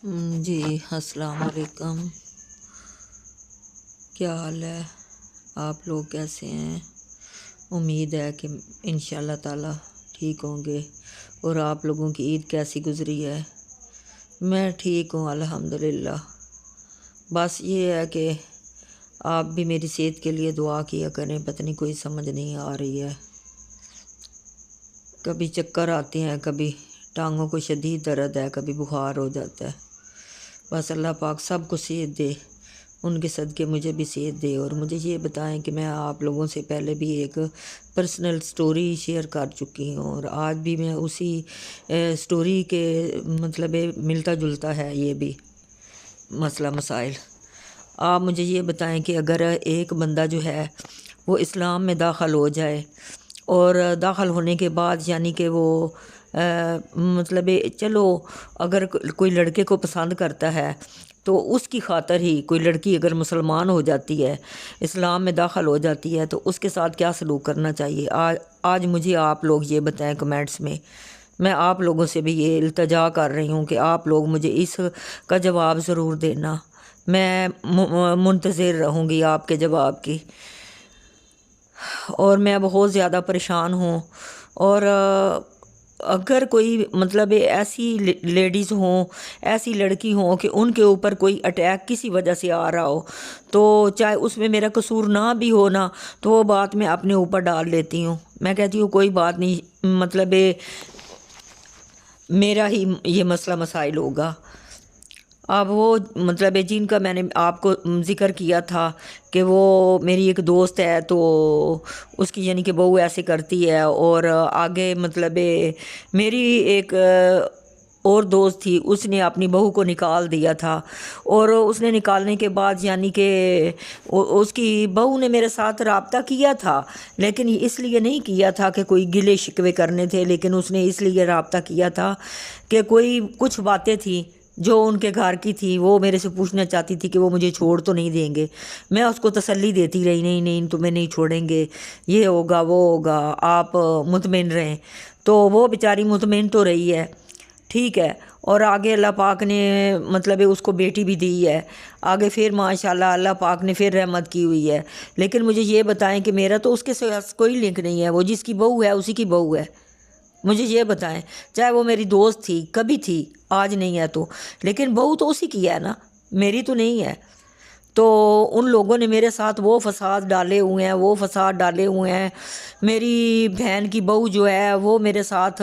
جی السلام علیکم، کیا حال ہے؟ آپ لوگ کیسے ہیں؟ امید ہے کہ انشاءاللہ تعالی ٹھیک ہوں گے۔ اور آپ لوگوں کی عید کیسی گزری ہے؟ میں ٹھیک ہوں الحمدللہ۔ بس یہ ہے کہ آپ بھی میری صحت کے لیے دعا کیا کریں، پتہ نہیں کوئی سمجھ نہیں آ رہی ہے، کبھی چکر آتے ہیں، کبھی ٹانگوں کو شدید درد ہے، کبھی بخار ہو جاتا ہے۔ بس اللہ پاک سب کو صحت دے، ان کے صدقے مجھے بھی صحت دے۔ اور مجھے یہ بتائیں کہ میں آپ لوگوں سے پہلے بھی ایک پرسنل سٹوری شیئر کر چکی ہوں، اور آج بھی میں اسی سٹوری کے مطلب ملتا جلتا ہے یہ بھی مسئلہ مسائل۔ آپ مجھے یہ بتائیں کہ اگر ایک بندہ جو ہے وہ اسلام میں داخل ہو جائے، اور داخل ہونے کے بعد یعنی کہ وہ مطلب چلو اگر کوئی لڑکے کو پسند کرتا ہے تو اس کی خاطر ہی کوئی لڑکی اگر مسلمان ہو جاتی ہے، اسلام میں داخل ہو جاتی ہے، تو اس کے ساتھ کیا سلوک کرنا چاہیے؟ آج مجھے آپ لوگ یہ بتائیں کمنٹس میں آپ لوگوں سے بھی یہ التجا کر رہی ہوں کہ آپ لوگ مجھے اس کا جواب ضرور دینا، میں منتظر رہوں گی آپ کے جواب کی۔ اور میں بہت زیادہ پریشان ہوں، اور اگر کوئی مطلب ایسی لیڈیز ہوں، ایسی لڑکی ہوں کہ ان کے اوپر کوئی اٹیک کسی وجہ سے آ رہا ہو، تو چاہے اس میں میرا قصور نہ بھی ہونا، تو وہ بات میں اپنے اوپر ڈال لیتی ہوں۔ میں کہتی ہوں کوئی بات نہیں، مطلب میرا ہی یہ مسئلہ مسائل ہوگا۔ اب وہ مطلب جن کا میں نے آپ کو ذکر کیا تھا کہ وہ میری ایک دوست ہے، تو اس کی یعنی کہ بہو ایسے کرتی ہے، اور آگے مطلب میری ایک اور دوست تھی، اس نے اپنی بہو کو نکال دیا تھا، اور اس نے نکالنے کے بعد یعنی کہ اس کی بہو نے میرے ساتھ رابطہ کیا تھا، لیکن اس لیے نہیں کیا تھا کہ کوئی گلے شکوے کرنے تھے، لیکن اس نے اس لیے رابطہ کیا تھا کہ کوئی کچھ باتیں تھیں جو ان کے گھر کی تھی، وہ میرے سے پوچھنا چاہتی تھی کہ وہ مجھے چھوڑ تو نہیں دیں گے۔ میں اس کو تسلی دیتی رہی، نہیں نہیں تمہیں نہیں چھوڑیں گے، یہ ہوگا وہ ہوگا، آپ مطمئن رہیں۔ تو وہ بیچاری مطمئن تو رہی ہے، ٹھیک ہے۔ اور آگے اللہ پاک نے مطلب اس کو بیٹی بھی دی ہے، آگے پھر ماشاءاللہ اللہ پاک نے پھر رحمت کی ہوئی ہے۔ لیکن مجھے یہ بتائیں کہ میرا تو اس کے ساتھ کوئی لنک نہیں ہے، وہ جس کی بہو ہے اسی کی بہو ہے۔ مجھے یہ بتائیں، چاہے وہ میری دوست تھی، کبھی تھی، آج نہیں ہے تو، لیکن بہو تو اسی کی ہے نا، میری تو نہیں ہے۔ تو ان لوگوں نے میرے ساتھ وہ فساد ڈالے ہوئے ہیں، وہ فساد ڈالے ہوئے ہیں۔ میری بہن کی بہو جو ہے وہ میرے ساتھ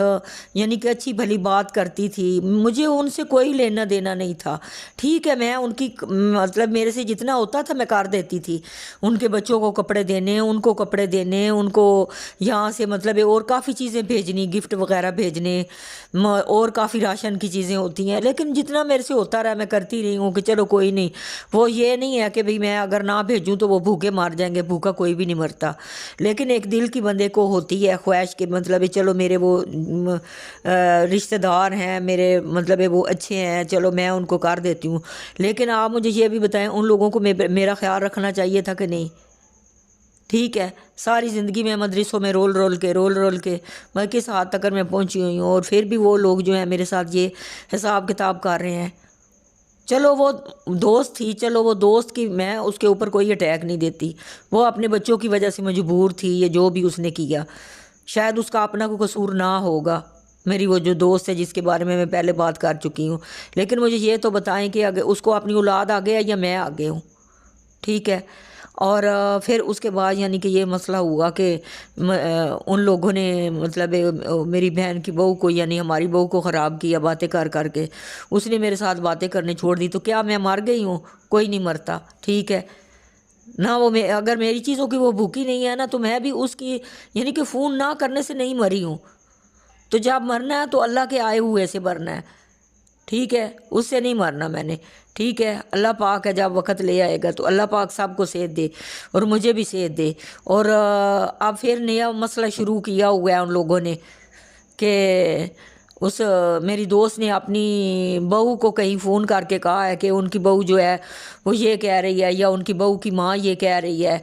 یعنی کہ اچھی بھلی بات کرتی تھی، مجھے ان سے کوئی لینا دینا نہیں تھا، ٹھیک ہے۔ میں ان کی مطلب میرے سے جتنا ہوتا تھا میں کر دیتی تھی، ان کے بچوں کو کپڑے دینے، ان کو کپڑے دینے، ان کو یہاں سے مطلب اور کافی چیزیں بھیجنی، گفٹ وغیرہ بھیجنے، اور کافی راشن کی چیزیں ہوتی ہیں، لیکن جتنا میرے سے ہوتا رہا میں کرتی رہی ہوں کہ چلو کوئی نہیں۔ وہ یہ نہیں ہے کہ بھئی میں اگر نہ بھیجوں تو وہ بھوکے مار جائیں گے، بھوکا کوئی بھی نہیں مرتا، لیکن ایک دل کی بندے کو ہوتی ہے خواہش کہ مطلب چلو میرے وہ رشتہ دار ہیں میرے، مطلب وہ اچھے ہیں، چلو میں ان کو کر دیتی ہوں۔ لیکن آپ مجھے یہ بھی بتائیں، ان لوگوں کو میرا خیال رکھنا چاہیے تھا کہ نہیں؟ ٹھیک ہے، ساری زندگی میں مدرسوں میں رول رول کے میں کس حد تک میں پہنچی ہوئی ہوں، اور پھر بھی وہ لوگ جو ہیں میرے ساتھ یہ حساب کتاب کر رہے ہیں۔ چلو وہ دوست تھی، چلو وہ دوست کی، میں اس کے اوپر کوئی اٹیک نہیں دیتی، وہ اپنے بچوں کی وجہ سے مجبور تھی، یہ جو بھی اس نے کیا، شاید اس کا اپنا کوئی قصور نہ ہوگا، میری وہ جو دوست ہے جس کے بارے میں پہلے بات کر چکی ہوں۔ لیکن مجھے یہ تو بتائیں کہ اگر اس کو اپنی اولاد آگے ہے یا میں آگے ہوں، ٹھیک ہے۔ اور پھر اس کے بعد یعنی کہ یہ مسئلہ ہوا کہ ان لوگوں نے مطلب میری بہن کی بہو کو یعنی ہماری بہو کو خراب کیا باتیں کر کر کے، اس نے میرے ساتھ باتیں کرنے چھوڑ دی، تو کیا میں مر گئی ہوں؟ کوئی نہیں مرتا، ٹھیک ہے نا۔ وہ اگر میری چیزوں کی وہ بھوکی نہیں ہے نا، تو میں بھی اس کی یعنی کہ فون نہ کرنے سے نہیں مری ہوں۔ تو جب مرنا ہے تو اللہ کے آئے ہوئے سے مرنا ہے، ٹھیک ہے، اس سے نہیں مرنا میں نے، ٹھیک ہے۔ اللہ پاک ہے، جب وقت لے آئے گا تو اللہ پاک سب کو صحت دے، اور مجھے بھی صحت دے۔ اور اب پھر نیا مسئلہ شروع کیا ہوا ہے ان لوگوں نے کہ اس میری دوست نے اپنی بہو کو کہیں فون کر کے کہا ہے کہ ان کی بہو جو ہے وہ یہ کہہ رہی ہے، یا ان کی بہو کی ماں یہ کہہ رہی ہے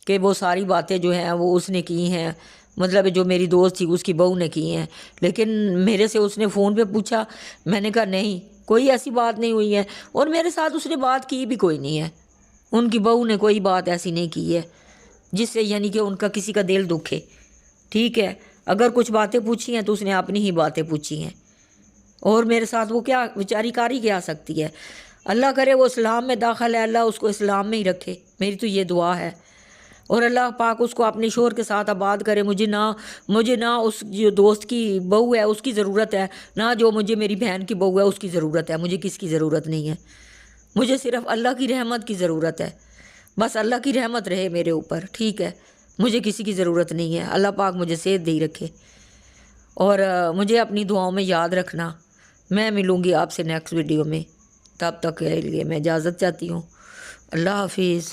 کہ وہ ساری باتیں جو ہیں وہ اس نے کی ہیں، مطلب جو میری دوست تھی اس کی بہو نے کی ہیں۔ لیکن میرے سے اس نے فون پہ پوچھا، میں نے کہا نہیں، کوئی ایسی بات نہیں ہوئی ہے، اور میرے ساتھ اس نے بات کی بھی کوئی نہیں ہے، ان کی بہو نے کوئی بات ایسی نہیں کی ہے جس سے یعنی کہ ان کا کسی کا دل دکھے، ٹھیک ہے۔ اگر کچھ باتیں پوچھی ہیں تو اس نے اپنی ہی باتیں پوچھی ہیں، اور میرے ساتھ وہ کیا بیچاری کاری کیا سکتی ہے۔ اللہ کرے وہ اسلام میں داخل ہے، اللہ اس کو اسلام میں ہی رکھے، میری تو یہ دعا ہے، اور اللہ پاک اس کو اپنے شوہر کے ساتھ آباد کرے۔ مجھے نہ اس جو دوست کی بہو ہے اس کی ضرورت ہے، نہ جو مجھے میری بہن کی بہو ہے اس کی ضرورت ہے، مجھے کس کی ضرورت نہیں ہے، مجھے صرف اللہ کی رحمت کی ضرورت ہے، بس اللہ کی رحمت رہے میرے اوپر، ٹھیک ہے، مجھے کسی کی ضرورت نہیں ہے۔ اللہ پاک مجھے صحت دے رکھے، اور مجھے اپنی دعاؤں میں یاد رکھنا۔ میں ملوں گی آپ سے نیکسٹ ویڈیو میں، تب تک کے لیے میں اجازت چاہتی ہوں۔ اللہ حافظ۔